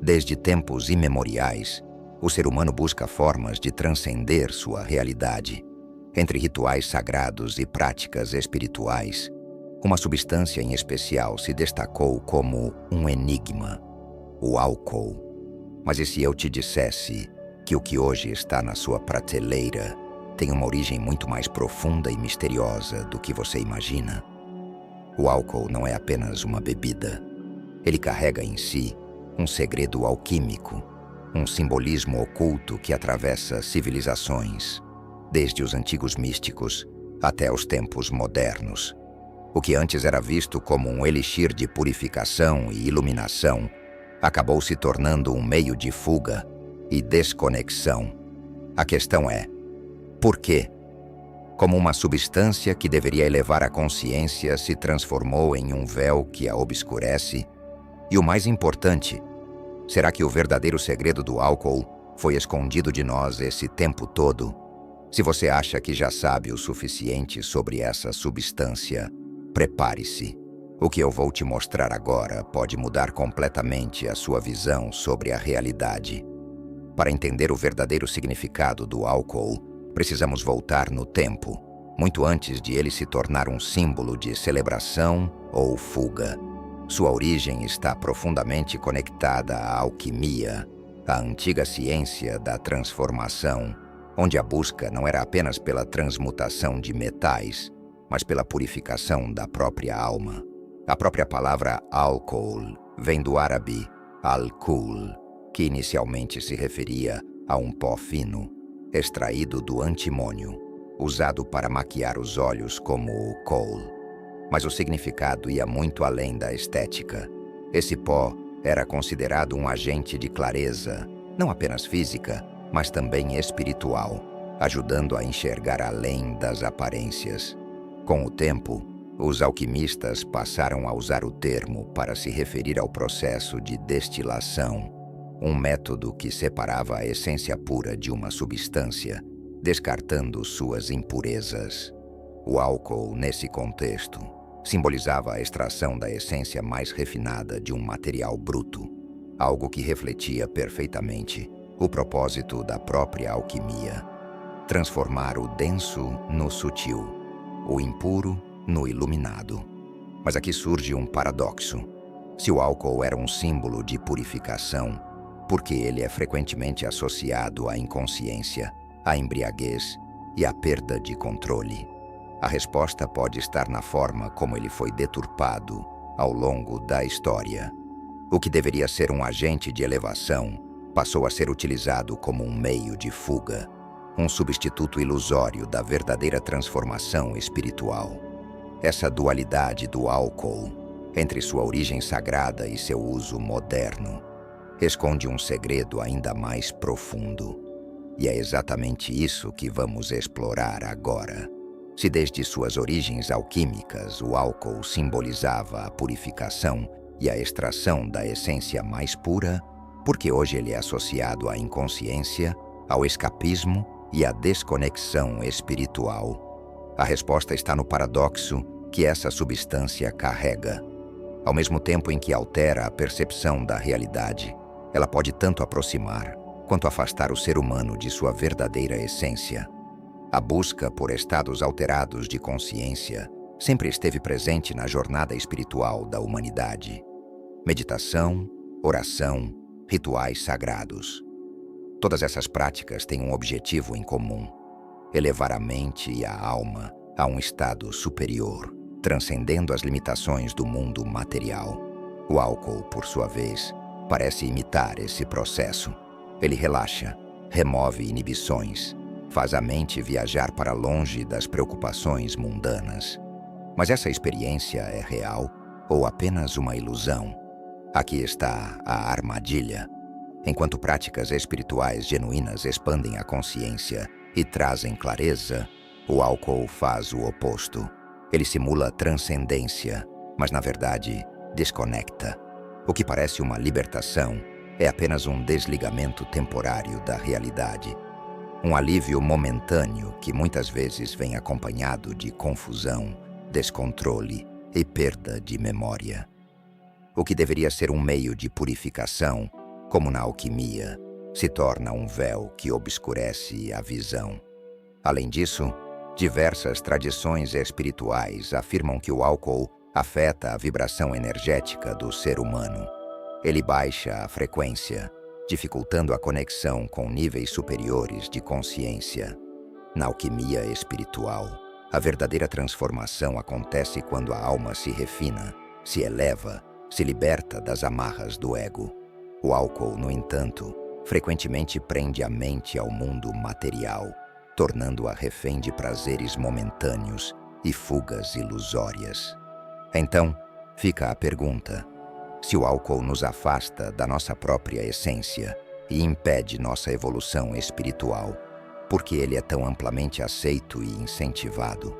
Desde tempos imemoriais, o ser humano busca formas de transcender sua realidade. Entre rituais sagrados e práticas espirituais, uma substância em especial se destacou como um enigma: o álcool. Mas e se eu te dissesse que o que hoje está na sua prateleira tem uma origem muito mais profunda e misteriosa do que você imagina? O álcool não é apenas uma bebida. Ele carrega em si um segredo alquímico, um simbolismo oculto que atravessa civilizações, desde os antigos místicos até os tempos modernos. O que antes era visto como um elixir de purificação e iluminação acabou se tornando um meio de fuga e desconexão. A questão é: por quê? Como uma substância que deveria elevar a consciência se transformou em um véu que a obscurece? E o mais importante, será que o verdadeiro segredo do álcool foi escondido de nós esse tempo todo? Se você acha que já sabe o suficiente sobre essa substância, prepare-se. O que eu vou te mostrar agora pode mudar completamente a sua visão sobre a realidade. Para entender o verdadeiro significado do álcool, precisamos voltar no tempo, muito antes de ele se tornar um símbolo de celebração ou fuga. Sua origem está profundamente conectada à alquimia, a antiga ciência da transformação, onde a busca não era apenas pela transmutação de metais, mas pela purificação da própria alma. A própria palavra álcool vem do árabe al-kul, que inicialmente se referia a um pó fino, extraído do antimônio, usado para maquiar os olhos como o kohl. Mas o significado ia muito além da estética. Esse pó era considerado um agente de clareza, não apenas física, mas também espiritual, ajudando a enxergar além das aparências. Com o tempo, os alquimistas passaram a usar o termo para se referir ao processo de destilação, um método que separava a essência pura de uma substância, descartando suas impurezas. O álcool, nesse contexto, simbolizava a extração da essência mais refinada de um material bruto, algo que refletia perfeitamente o propósito da própria alquimia: transformar o denso no sutil, o impuro no iluminado. Mas aqui surge um paradoxo. Se o álcool era um símbolo de purificação, por que ele é frequentemente associado à inconsciência, à embriaguez e à perda de controle? A resposta pode estar na forma como ele foi deturpado ao longo da história. O que deveria ser um agente de elevação passou a ser utilizado como um meio de fuga, um substituto ilusório da verdadeira transformação espiritual. Essa dualidade do álcool, entre sua origem sagrada e seu uso moderno, esconde um segredo ainda mais profundo. E é exatamente isso que vamos explorar agora. Se desde suas origens alquímicas o álcool simbolizava a purificação e a extração da essência mais pura, por que hoje ele é associado à inconsciência, ao escapismo e à desconexão espiritual? A resposta está no paradoxo que essa substância carrega. Ao mesmo tempo em que altera a percepção da realidade, ela pode tanto aproximar quanto afastar o ser humano de sua verdadeira essência. A busca por estados alterados de consciência sempre esteve presente na jornada espiritual da humanidade. Meditação, oração, rituais sagrados. Todas essas práticas têm um objetivo em comum: elevar a mente e a alma a um estado superior, transcendendo as limitações do mundo material. O álcool, por sua vez, parece imitar esse processo. Ele relaxa, remove inibições, faz a mente viajar para longe das preocupações mundanas. Mas essa experiência é real ou apenas uma ilusão? Aqui está a armadilha. Enquanto práticas espirituais genuínas expandem a consciência e trazem clareza, o álcool faz o oposto. Ele simula transcendência, mas na verdade desconecta. O que parece uma libertação é apenas um desligamento temporário da realidade. Um alívio momentâneo que muitas vezes vem acompanhado de confusão, descontrole e perda de memória. O que deveria ser um meio de purificação como na alquimia, se torna um véu que obscurece a visão. Além disso, diversas tradições espirituais afirmam que o álcool afeta a vibração energética do ser humano. Ele baixa a frequência, dificultando a conexão com níveis superiores de consciência. Na alquimia espiritual, a verdadeira transformação acontece quando a alma se refina, se eleva, se liberta das amarras do ego. O álcool, no entanto, frequentemente prende a mente ao mundo material, tornando-a refém de prazeres momentâneos e fugas ilusórias. Então, fica a pergunta: se o álcool nos afasta da nossa própria essência e impede nossa evolução espiritual, por que ele é tão amplamente aceito e incentivado?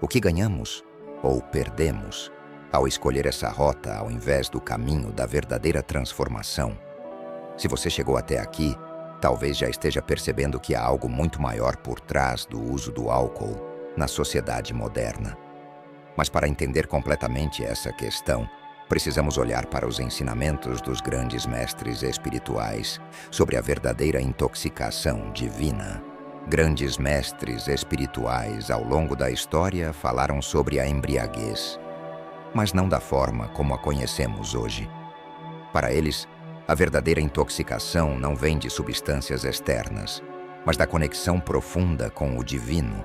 O que ganhamos ou perdemos ao escolher essa rota ao invés do caminho da verdadeira transformação? Se você chegou até aqui, talvez já esteja percebendo que há algo muito maior por trás do uso do álcool na sociedade moderna. Mas para entender completamente essa questão, precisamos olhar para os ensinamentos dos grandes mestres espirituais sobre a verdadeira intoxicação divina. Grandes mestres espirituais ao longo da história falaram sobre a embriaguez, mas não da forma como a conhecemos hoje. Para eles, a verdadeira intoxicação não vem de substâncias externas, mas da conexão profunda com o divino.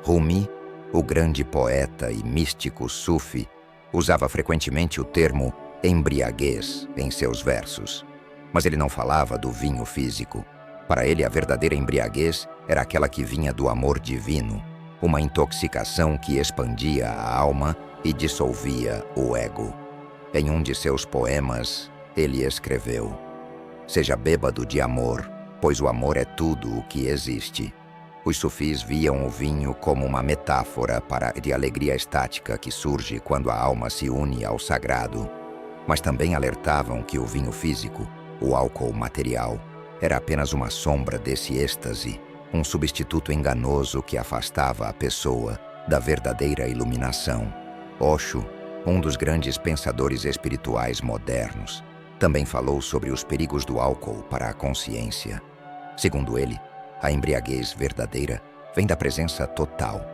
Rumi, o grande poeta e místico sufi, usava frequentemente o termo embriaguez em seus versos, mas ele não falava do vinho físico. Para ele, a verdadeira embriaguez era aquela que vinha do amor divino, uma intoxicação que expandia a alma e dissolvia o ego. Em um de seus poemas, ele escreveu: "Seja bêbado de amor, pois o amor é tudo o que existe." Os sufis viam o vinho como uma metáfora de alegria estática que surge quando a alma se une ao sagrado, mas também alertavam que o vinho físico, o álcool material, era apenas uma sombra desse êxtase, um substituto enganoso que afastava a pessoa da verdadeira iluminação. Osho, um dos grandes pensadores espirituais modernos, também falou sobre os perigos do álcool para a consciência. Segundo ele, a embriaguez verdadeira vem da presença total,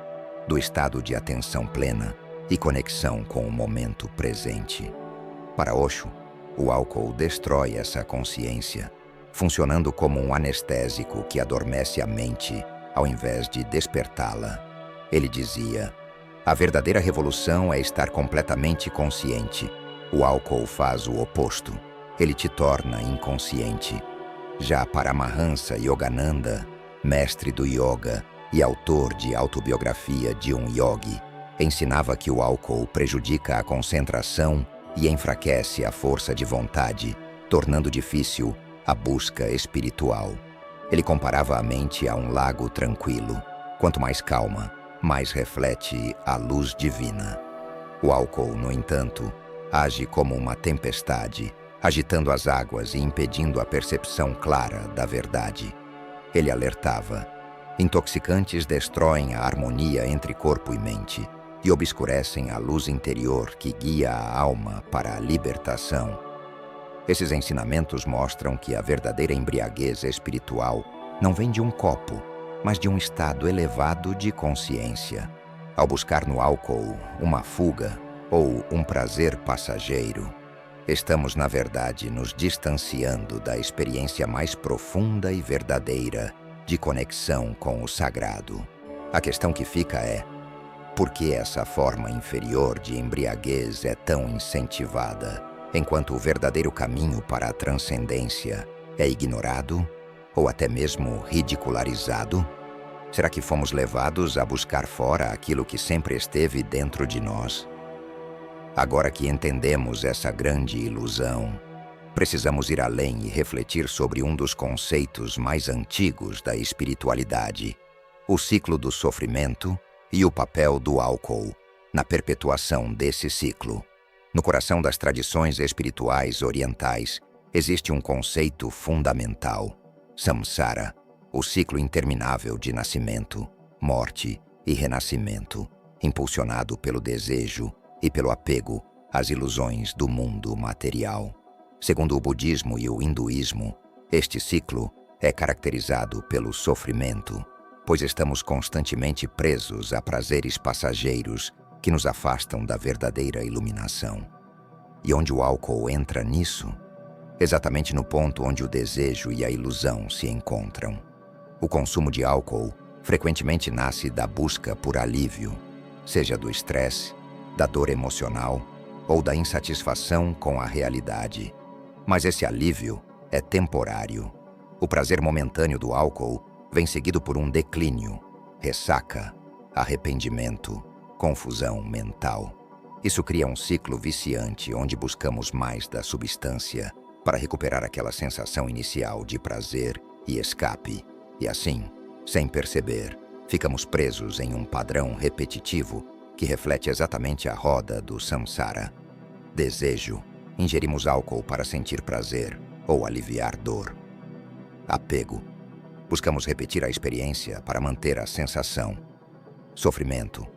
do estado de atenção plena e conexão com o momento presente. Para Osho, o álcool destrói essa consciência, funcionando como um anestésico que adormece a mente ao invés de despertá-la. Ele dizia: "A verdadeira revolução é estar completamente consciente. O álcool faz o oposto. Ele te torna inconsciente." Já Paramahansa Yogananda, mestre do yoga e autor de Autobiografia de um Yogi, ensinava que o álcool prejudica a concentração e enfraquece a força de vontade, tornando difícil a busca espiritual. Ele comparava a mente a um lago tranquilo. Quanto mais calma, mais reflete a luz divina. O álcool, no entanto, age como uma tempestade, agitando as águas e impedindo a percepção clara da verdade. Ele alertava: intoxicantes destroem a harmonia entre corpo e mente e obscurecem a luz interior que guia a alma para a libertação. Esses ensinamentos mostram que a verdadeira embriaguez espiritual não vem de um copo, mas de um estado elevado de consciência. Ao buscar no álcool uma fuga ou um prazer passageiro, estamos, na verdade, nos distanciando da experiência mais profunda e verdadeira de conexão com o sagrado. A questão que fica é: por que essa forma inferior de embriaguez é tão incentivada, enquanto o verdadeiro caminho para a transcendência é ignorado ou até mesmo ridicularizado? Será que fomos levados a buscar fora aquilo que sempre esteve dentro de nós? Agora que entendemos essa grande ilusão, precisamos ir além e refletir sobre um dos conceitos mais antigos da espiritualidade: o ciclo do sofrimento e o papel do álcool na perpetuação desse ciclo. No coração das tradições espirituais orientais existe um conceito fundamental: samsara, o ciclo interminável de nascimento, morte e renascimento, impulsionado pelo desejo e pelo apego às ilusões do mundo material. Segundo o budismo e o hinduísmo, este ciclo é caracterizado pelo sofrimento, pois estamos constantemente presos a prazeres passageiros que nos afastam da verdadeira iluminação. E onde o álcool entra nisso? Exatamente no ponto onde o desejo e a ilusão se encontram. O consumo de álcool frequentemente nasce da busca por alívio, seja do estresse, da dor emocional ou da insatisfação com a realidade. Mas esse alívio é temporário. O prazer momentâneo do álcool vem seguido por um declínio, ressaca, arrependimento, confusão mental. Isso cria um ciclo viciante onde buscamos mais da substância para recuperar aquela sensação inicial de prazer e escape. E assim, sem perceber, ficamos presos em um padrão repetitivo que reflete exatamente a roda do samsara. Desejo. Ingerimos álcool para sentir prazer ou aliviar dor. Apego. Buscamos repetir a experiência para manter a sensação. Sofrimento.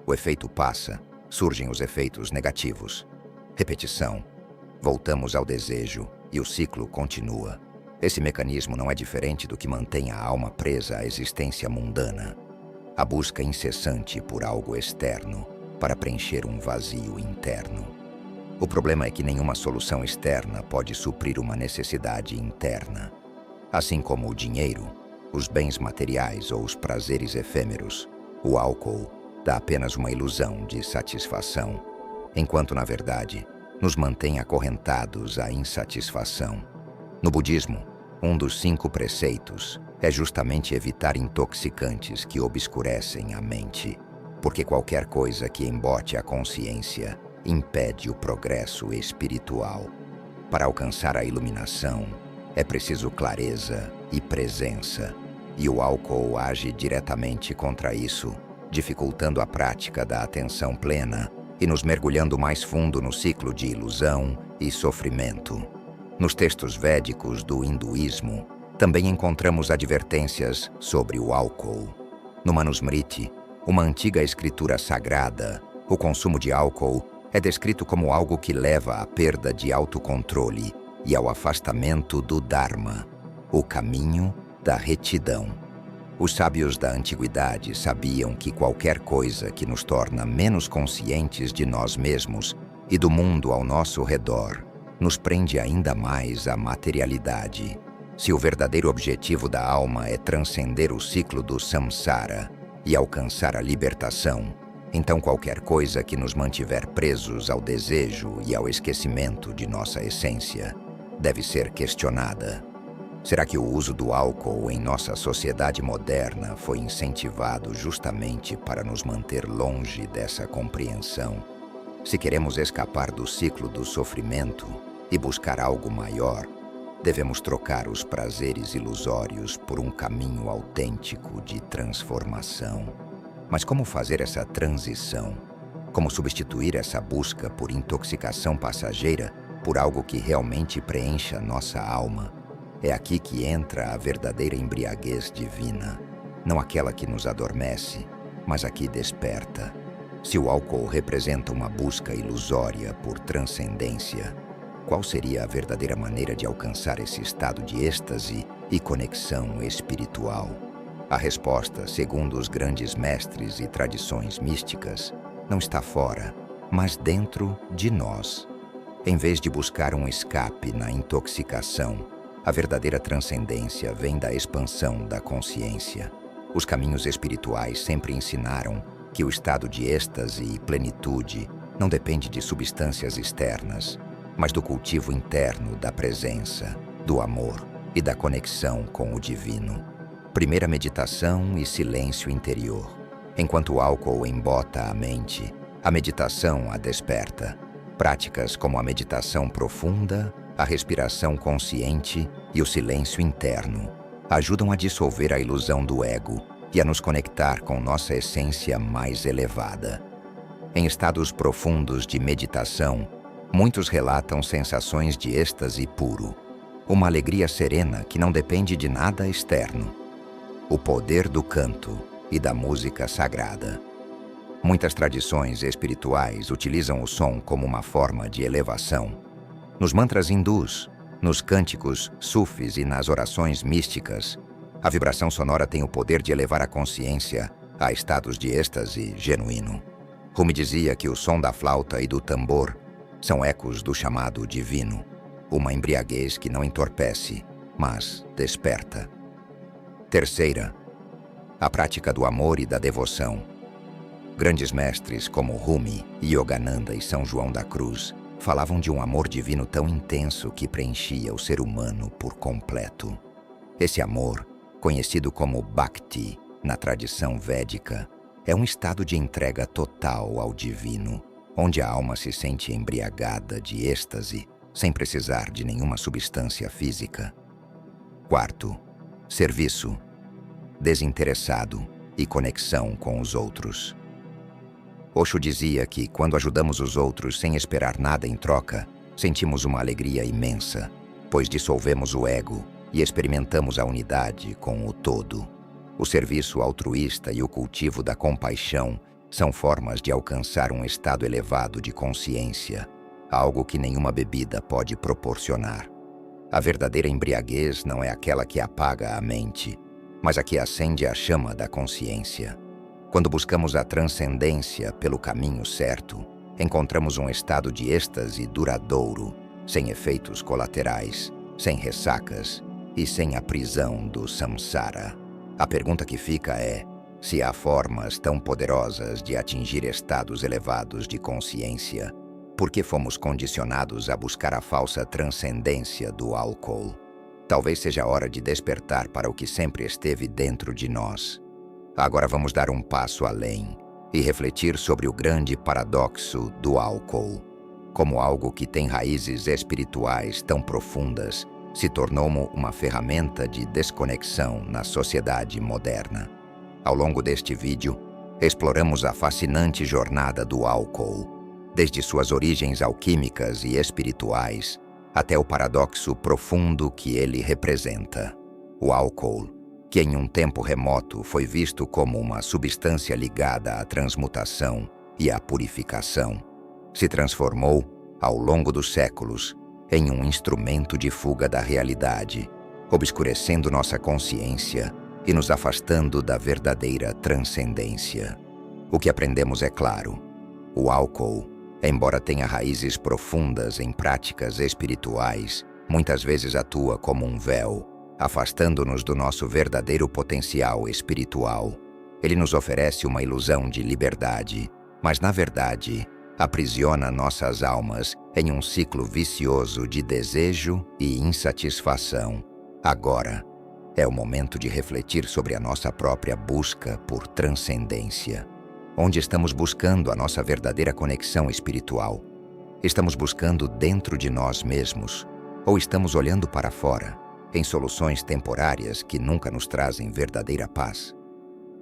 O efeito passa, surgem os efeitos negativos. Repetição. Voltamos ao desejo e o ciclo continua. Esse mecanismo não é diferente do que mantém a alma presa à existência mundana. A busca incessante por algo externo para preencher um vazio interno. O problema é que nenhuma solução externa pode suprir uma necessidade interna. Assim como o dinheiro, os bens materiais ou os prazeres efêmeros, o álcool dá apenas uma ilusão de satisfação, enquanto, na verdade, nos mantém acorrentados à insatisfação. No budismo, um dos 5 preceitos é justamente evitar intoxicantes que obscurecem a mente, porque qualquer coisa que embote a consciência impede o progresso espiritual. Para alcançar a iluminação, é preciso clareza e presença, e o álcool age diretamente contra isso, dificultando a prática da atenção plena e nos mergulhando mais fundo no ciclo de ilusão e sofrimento. Nos textos védicos do hinduísmo, também encontramos advertências sobre o álcool. No Manusmriti, uma antiga escritura sagrada, o consumo de álcool é descrito como algo que leva à perda de autocontrole e ao afastamento do Dharma, o caminho da retidão. Os sábios da antiguidade sabiam que qualquer coisa que nos torna menos conscientes de nós mesmos e do mundo ao nosso redor nos prende ainda mais à materialidade. Se o verdadeiro objetivo da alma é transcender o ciclo do samsara e alcançar a libertação, então qualquer coisa que nos mantiver presos ao desejo e ao esquecimento de nossa essência deve ser questionada. Será que o uso do álcool em nossa sociedade moderna foi incentivado justamente para nos manter longe dessa compreensão? Se queremos escapar do ciclo do sofrimento e buscar algo maior, devemos trocar os prazeres ilusórios por um caminho autêntico de transformação. Mas como fazer essa transição? Como substituir essa busca por intoxicação passageira por algo que realmente preencha nossa alma? É aqui que entra a verdadeira embriaguez divina, não aquela que nos adormece, mas a que desperta. Se o álcool representa uma busca ilusória por transcendência, qual seria a verdadeira maneira de alcançar esse estado de êxtase e conexão espiritual? A resposta, segundo os grandes mestres e tradições místicas, não está fora, mas dentro de nós. Em vez de buscar um escape na intoxicação, a verdadeira transcendência vem da expansão da consciência. Os caminhos espirituais sempre ensinaram que o estado de êxtase e plenitude não depende de substâncias externas, mas do cultivo interno da presença, do amor e da conexão com o divino. Primeira meditação e silêncio interior. Enquanto o álcool embota a mente, a meditação a desperta. Práticas como a meditação profunda, a respiração consciente e o silêncio interno ajudam a dissolver a ilusão do ego e a nos conectar com nossa essência mais elevada. Em estados profundos de meditação, muitos relatam sensações de êxtase puro, uma alegria serena que não depende de nada externo. O poder do canto e da música sagrada. Muitas tradições espirituais utilizam o som como uma forma de elevação. Nos mantras hindus, nos cânticos sufis e nas orações místicas, a vibração sonora tem o poder de elevar a consciência a estados de êxtase genuíno. Rumi dizia que o som da flauta e do tambor são ecos do chamado divino, uma embriaguez que não entorpece, mas desperta. Terceira, a prática do amor e da devoção. Grandes mestres como Rumi, Yogananda e São João da Cruz falavam de um amor divino tão intenso que preenchia o ser humano por completo. Esse amor, conhecido como Bhakti na tradição védica, é um estado de entrega total ao divino, onde a alma se sente embriagada de êxtase, sem precisar de nenhuma substância física. Quarto, serviço, desinteressado e conexão com os outros. Osho dizia que, quando ajudamos os outros sem esperar nada em troca, sentimos uma alegria imensa, pois dissolvemos o ego e experimentamos a unidade com o todo. O serviço altruísta e o cultivo da compaixão são formas de alcançar um estado elevado de consciência, algo que nenhuma bebida pode proporcionar. A verdadeira embriaguez não é aquela que apaga a mente, mas a que acende a chama da consciência. Quando buscamos a transcendência pelo caminho certo, encontramos um estado de êxtase duradouro, sem efeitos colaterais, sem ressacas e sem a prisão do samsara. A pergunta que fica é: se há formas tão poderosas de atingir estados elevados de consciência, por que fomos condicionados a buscar a falsa transcendência do álcool? Talvez seja a hora de despertar para o que sempre esteve dentro de nós. Agora vamos dar um passo além e refletir sobre o grande paradoxo do álcool. Como algo que tem raízes espirituais tão profundas, se tornou uma ferramenta de desconexão na sociedade moderna. Ao longo deste vídeo, exploramos a fascinante jornada do álcool, desde suas origens alquímicas e espirituais até o paradoxo profundo que ele representa. O álcool, que em um tempo remoto foi visto como uma substância ligada à transmutação e à purificação, se transformou, ao longo dos séculos, em um instrumento de fuga da realidade, obscurecendo nossa consciência e nos afastando da verdadeira transcendência. O que aprendemos é claro: o álcool, embora tenha raízes profundas em práticas espirituais, muitas vezes atua como um véu, afastando-nos do nosso verdadeiro potencial espiritual. Ele nos oferece uma ilusão de liberdade, mas na verdade aprisiona nossas almas em um ciclo vicioso de desejo e insatisfação. Agora é o momento de refletir sobre a nossa própria busca por transcendência. Onde estamos buscando a nossa verdadeira conexão espiritual? Estamos buscando dentro de nós mesmos? Ou estamos olhando para fora, em soluções temporárias que nunca nos trazem verdadeira paz?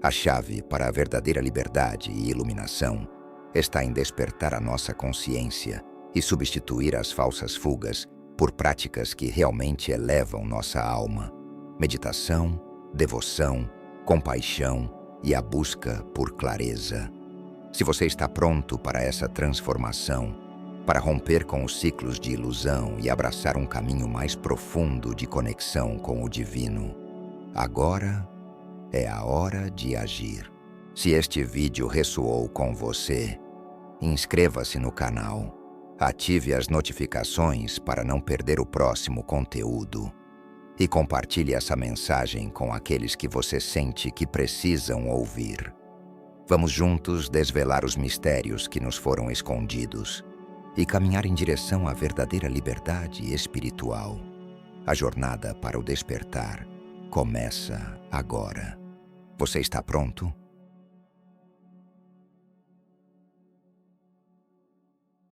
A chave para a verdadeira liberdade e iluminação está em despertar a nossa consciência e substituir as falsas fugas por práticas que realmente elevam nossa alma. Meditação, devoção, compaixão e a busca por clareza. Se você está pronto para essa transformação, para romper com os ciclos de ilusão e abraçar um caminho mais profundo de conexão com o divino, agora é a hora de agir. Se este vídeo ressoou com você, inscreva-se no canal, ative as notificações para não perder o próximo conteúdo e compartilhe essa mensagem com aqueles que você sente que precisam ouvir. Vamos juntos desvelar os mistérios que nos foram escondidos e caminhar em direção à verdadeira liberdade espiritual. A jornada para o despertar começa agora. Você está pronto?